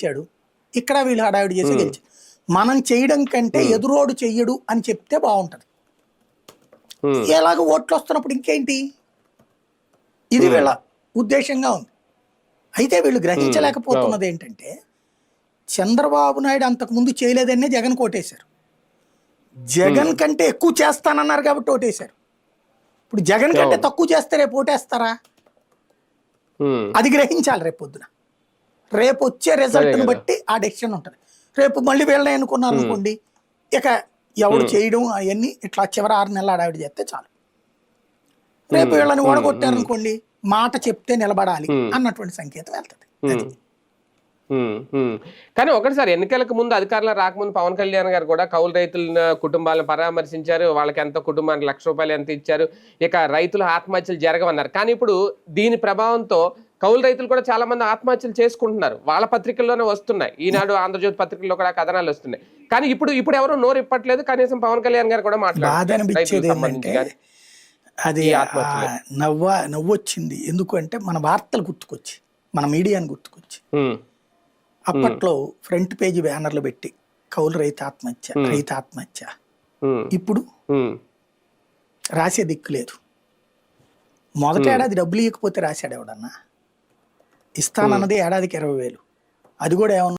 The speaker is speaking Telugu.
ఇచ్చాడు, ఇక్కడ వీళ్ళు హడావిడి చేసి గెలిచారు. మనం చేయడం కంటే ఎదురోడు చెయ్యడు అని చెప్తే బాగుంటది. ఎలాగ ఓట్లు వస్తున్నప్పుడు ఇంకేంటి, ఇది వీళ్ళ ఉద్దేశంగా ఉంది. అయితే వీళ్ళు గ్రహించలేకపోతున్నది ఏంటంటే, చంద్రబాబు నాయుడు అంతకు ముందు చేయలేదనే జగన్ కోటేశారు. జగన్ కంటే ఎక్కువ చేస్తానన్నారు కాబట్టి ఓటేశారు. ఇప్పుడు జగన్ కంటే తక్కువ చేస్తే రేపు ఓటేస్తారా? అది గ్రహించాలి రేపు పొద్దున. రేపు వచ్చే రిజల్ట్ని బట్టి ఆ డెసిషన్ ఉంటుంది. రేపు మళ్ళీ వీళ్ళని అనుకున్నారు అనుకోండి, ఇక ఎవడు చేయడం అవన్నీ ఇట్లా చివరి 6 నెలలు అడావిడి చేస్తే చాలు. రేపు వీళ్ళని ఓడగొట్టారనుకోండి, మాట చెప్తే నిలబడాలి అన్నటువంటి సంకేతం వెళ్తుంది. కానీ ఒకటిసారి ఎన్నికలకు ముందు అధికారంలో రాకముందు పవన్ కళ్యాణ్ గారు కూడా కౌలు రైతుల కుటుంబాలను పరామర్శించారు. వాళ్ళకి ఎంత కుటుంబానికి ₹1,00,000 ఎంత ఇచ్చారు, ఇక రైతులు ఆత్మహత్యలు జరగవన్నారు. కానీ ఇప్పుడు దీని ప్రభావంతో కౌలు రైతులు కూడా చాలా మంది ఆత్మహత్యలు చేసుకుంటున్నారు. వాళ్ళ పత్రికల్లోనే వస్తున్నాయి, ఈనాడు ఆంధ్రజ్యోతి పత్రికల్లో కూడా కథనాలు వస్తున్నాయి. కానీ ఇప్పుడు ఎవరు నోరు ఇప్పట్లేదు. కనీసం పవన్ కళ్యాణ్ గారు కూడా మాట్లాడారు. అది నవ్వొచ్చింది. ఎందుకంటే మన వార్తలు గుర్తుకొచ్చి, మన మీడియాని గుర్తుకొచ్చి, అప్పట్లో ఫ్రంట్ పేజీ బ్యానర్లు పెట్టి కౌలు రైతు ఆత్మహత్య. ఇప్పుడు రాసే దిక్కు లేదు. మొదటి ఏడాది డబ్బులు ఇవ్వకపోతే రాశాడు ఎవడన్నా? ఇస్తానన్నది ఏడాదికి 20,000. అది కూడా ఏమన్నా